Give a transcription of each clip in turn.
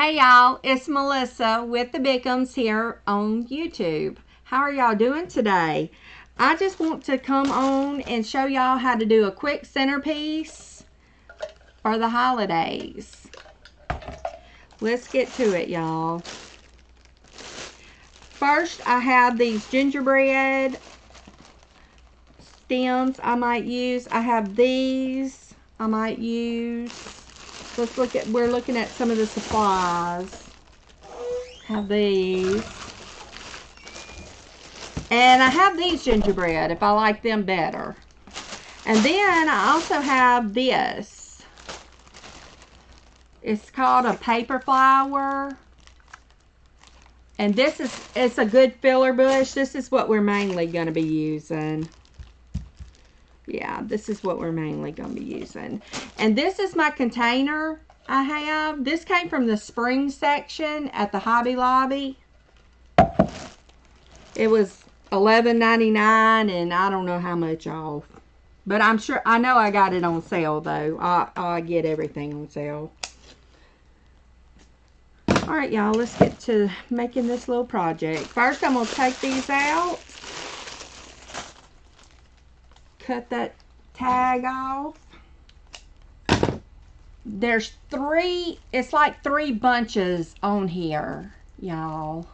Hey y'all, it's Melissa with the Bickhams here on YouTube. How are y'all doing today? I just want to come on and show y'all how to do a quick centerpiece for the holidays. Let's get to it, y'all. First, I have these gingerbread stems I might use. I have these I might use. We're looking at some of the supplies. Have these. And I have these gingerbread if I like them better. And then I also have this. It's called a paper flower. And it's a good filler bush. This is what we're mainly going to be using. Yeah, this is what we're mainly going to be using. And this is my container I have. This came from the spring section at the Hobby Lobby. It was $11.99 and I don't know how much off. But I know I got it on sale though. I get everything on sale. Alright y'all, let's get to making this little project. First I'm going to take these out. Cut that tag off. There's it's like 3 bunches on here, y'all.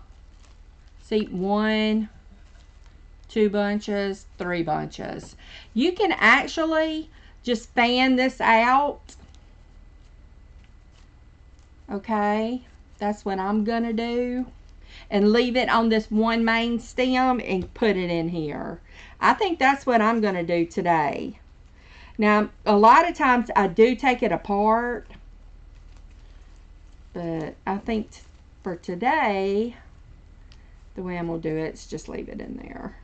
See, 1, 2 bunches, 3 bunches. You can actually just fan this out. Okay, that's what I'm gonna do. And leave it on this one main stem and put it in here. I think that's what I'm going to do today. Now, a lot of times I do take it apart. But I think for today, the way I'm going to do it is just leave it in there.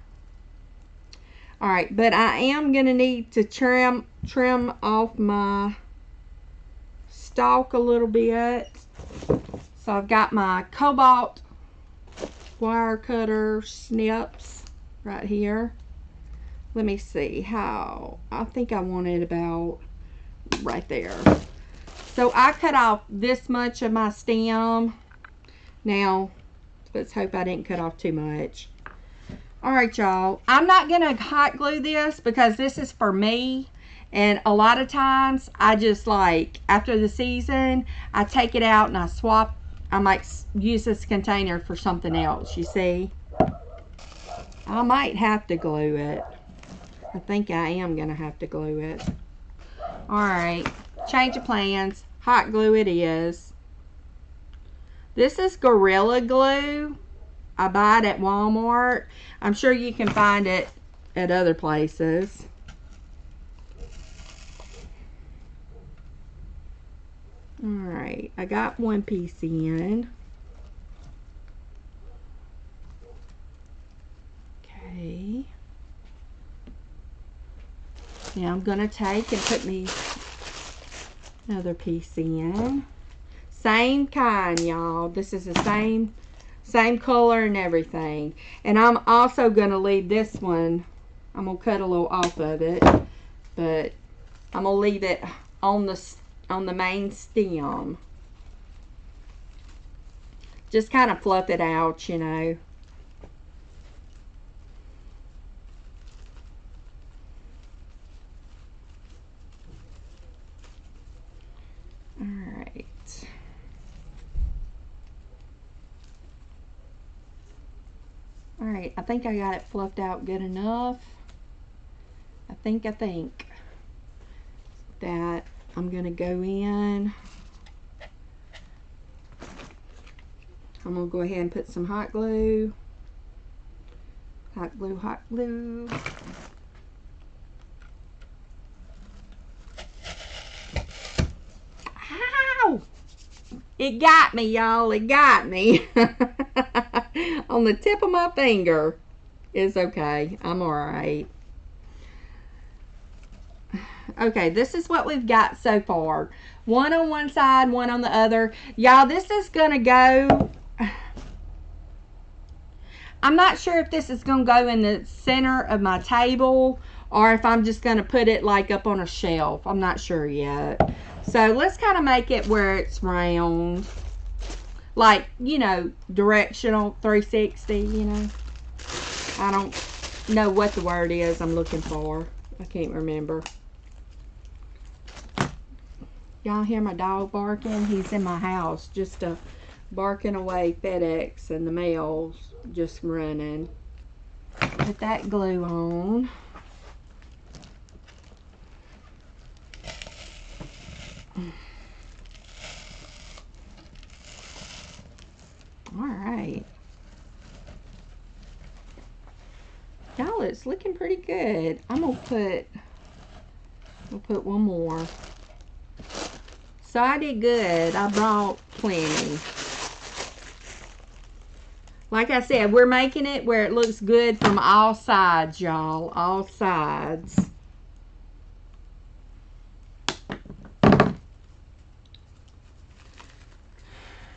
Alright, but I am going to need to trim off my stalk a little bit. So I've got my cobalt wire cutter snips right here. Let me see how. I think I want it about right there. So I cut off this much of my stem. Now, let's hope I didn't cut off too much. Alright y'all, I'm not going to hot glue this because this is for me. And a lot of times, I just like, after the season, I take it out and I swap. I might use this container for something else, you see. I might have to glue it. I think I am going to have to glue it. Alright, change of plans. Hot glue it is. This is Gorilla Glue. I buy it at Walmart. I'm sure you can find it at other places. Alright, I got one piece in. Okay. Now I'm going to take and put me another piece in. Same kind, y'all. This is the same color and everything. And I'm also going to leave this one. I'm going to cut a little off of it. But I'm going to leave it on the main stem. Just kind of fluff it out, you know. Alright. Alright, I think I got it fluffed out good enough. I think that I'm going to go in. I'm going to go ahead and put some hot glue. Hot glue, hot glue. Ow! It got me, y'all. It got me. On the tip of my finger. It's okay. I'm alright. Okay, this is what we've got so far. One on one side, one on the other. Y'all, this is going to go... I'm not sure if this is going to go in the center of my table or if I'm just going to put it like up on a shelf. I'm not sure yet. So let's kind of make it where it's round. like, you know, directional 360, you know. I don't know what the word is I'm looking for. I can't remember. Y'all hear my dog barking? He's in my house, just barking away FedEx and the mail's just running. Put that glue on. Alright. Y'all, it's looking pretty good. I'm gonna put one more. So I did good. I brought plenty. Like I said, we're making it where it looks good from all sides, y'all. All sides.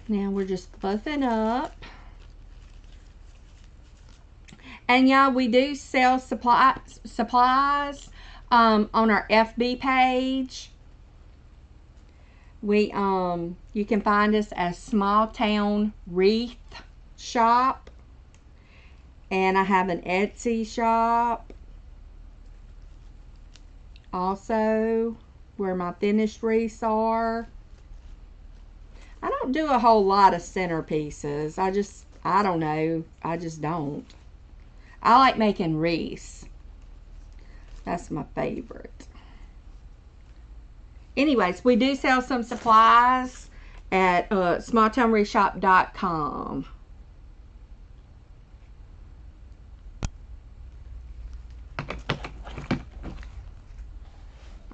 Now we're just fluffing up. And y'all, we do sell supplies on our FB page. We you can find us as Small Town Wreath Shop, and I have an Etsy shop also where my finished wreaths are. I don't do a whole lot of centerpieces. I don't know. I just don't. I like making wreaths. That's my favorite. Anyways, we do sell some supplies at smalltownwreathshop.com.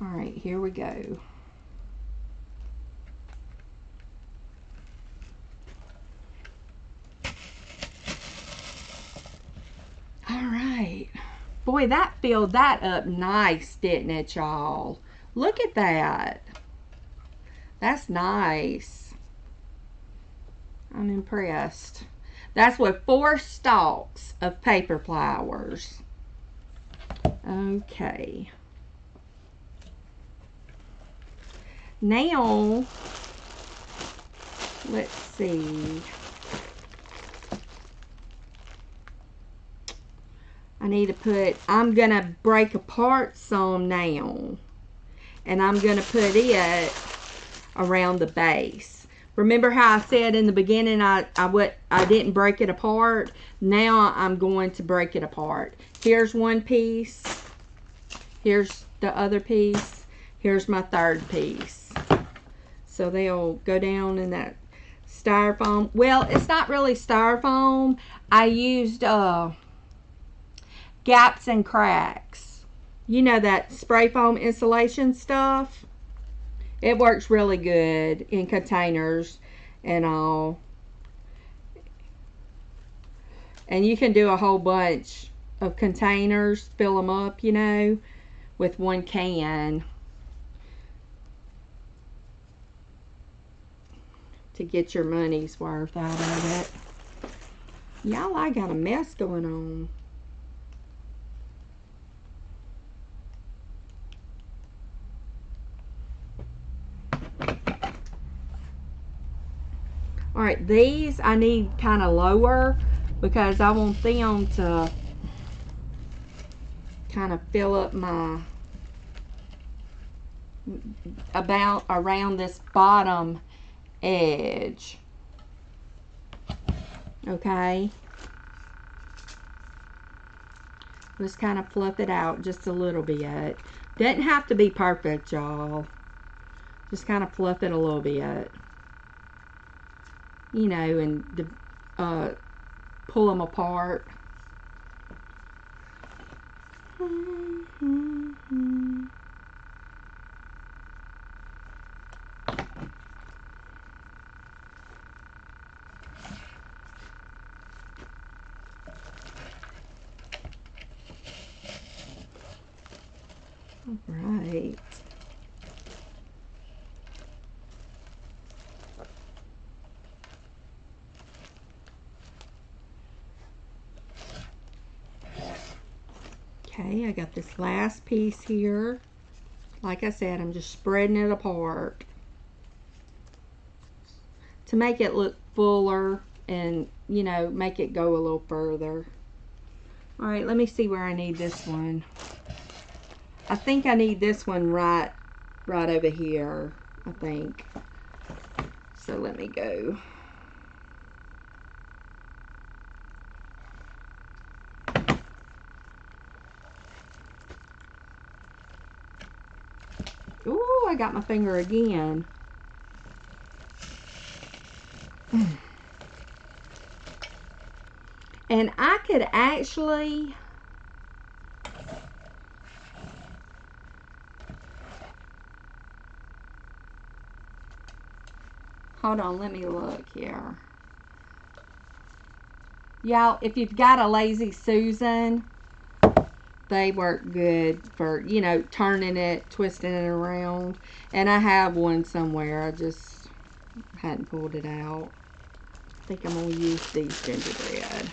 All right, here we go. All right. Boy, that filled that up nice, didn't it, y'all? Look at that. That's nice. I'm impressed. That's with 4 stalks of paper flowers. Okay. Now, let's see. I need to put, I'm going to break apart some now. And I'm going to put it around the base. Remember how I said in the beginning I didn't break it apart? Now I'm going to break it apart. Here's one piece. Here's the other piece. Here's my third piece. So they'll go down in that styrofoam. Well, it's not really styrofoam. I used gaps and cracks. You know, that spray foam insulation stuff? It works really good in containers and all. And you can do a whole bunch of containers, fill them up, you know, with one can to get your money's worth out of it. Y'all, I got a mess going on. Alright, these I need kind of lower because I want them to kind of fill up my, about around this bottom edge. Okay. Just kind of fluff it out just a little bit. Doesn't have to be perfect, y'all. Just kind of fluff it a little bit. You know, and pull them apart. All right. Okay, I got this last piece here. Like I said, I'm just spreading it apart to make it look fuller and, you know, make it go a little further. All right, let me see where I need this one. I think I need this one right over here, I think. So let me go. Ooh, I got my finger again. And I could actually... Hold on, let me look here. Y'all, if you've got a Lazy Susan, they work good for, you know, turning it, twisting it around. And I have one somewhere. I just hadn't pulled it out. I think I'm going to use these gingerbread.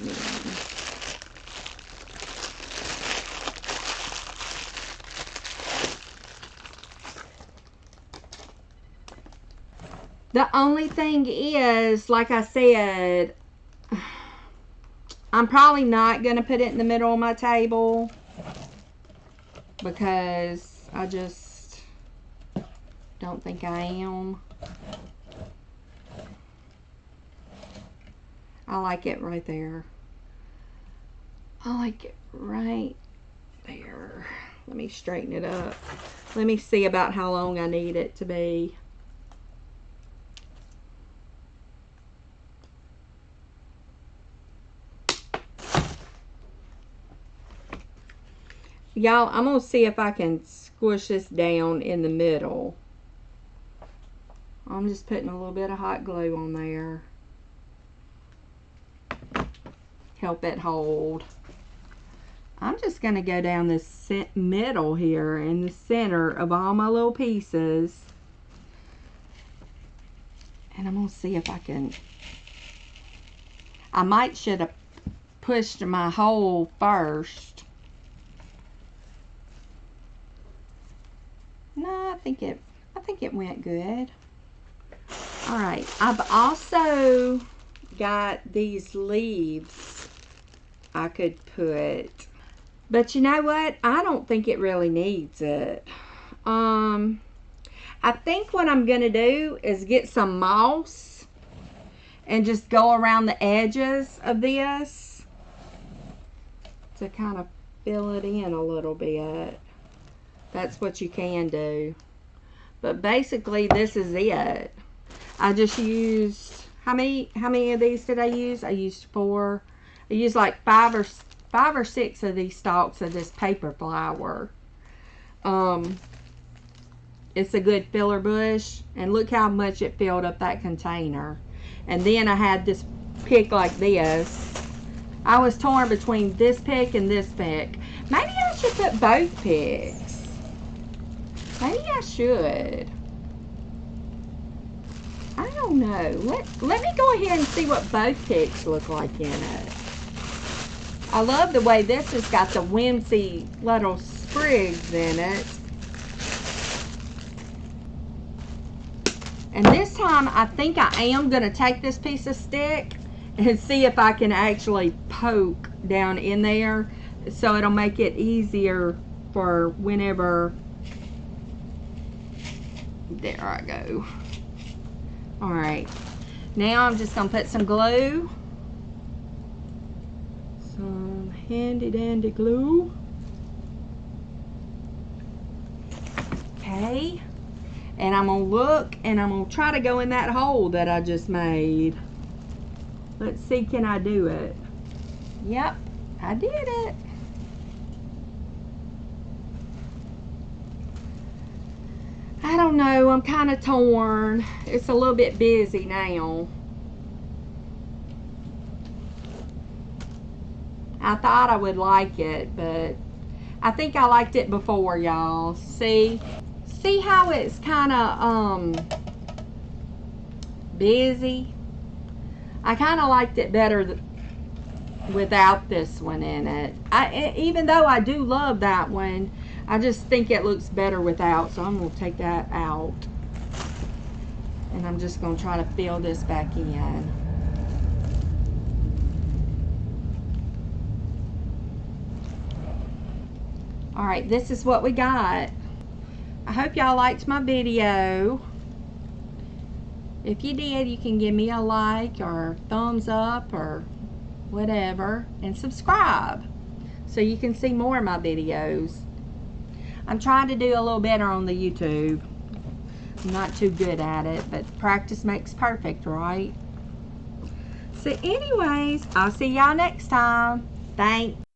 Yeah. The only thing is, like I said, I'm probably not going to put it in the middle of my table because I just don't think I am. I like it right there. I like it right there. Let me straighten it up. Let me see about how long I need it to be. Y'all, I'm going to see if I can squish this down in the middle. I'm just putting a little bit of hot glue on there. Help it hold. I'm just going to go down this middle here in the center of all my little pieces. And I'm going to see if I can... I might should have pushed my hole first. No, I think it went good. All right, I've also got these leaves I could put, but you know what? I don't think it really needs it. I think what I'm gonna do is get some moss and just go around the edges of this to kind of fill it in a little bit. That's what you can do. But basically, this is it. I just used, how many of these did I use? I used 4. I used like 5 or 6 of these stalks of this paper flower. It's a good filler bush, and look how much it filled up that container. And then I had this pick like this. I was torn between this pick and this pick. Maybe I should put both picks. Maybe I should. I don't know. Let me go ahead and see what both picks look like in it. I love the way this has got the whimsy little sprigs in it. And this time I think I am going to take this piece of stick and see if I can actually poke down in there, so it'll make it easier for whenever. There I go. Alright, now I'm just going to put some glue. Some handy dandy glue. Okay. And I'm going to look and I'm going to try to go in that hole that I just made. Let's see, can I do it? Yep, I did it. I don't know, I'm kind of torn. It's a little bit busy now. I thought I would like it, but I think I liked it before, y'all. See how it's kind of busy? I kind of liked it better without this one in it. Even though I do love that one, I just think it looks better without, so I'm going to take that out. And I'm just going to try to fill this back in. Alright, this is what we got. I hope y'all liked my video. If you did, you can give me a like or thumbs up or whatever. And subscribe so you can see more of my videos. I'm trying to do a little better on the YouTube. I'm not too good at it, but practice makes perfect, right? So anyways, I'll see y'all next time. Thanks.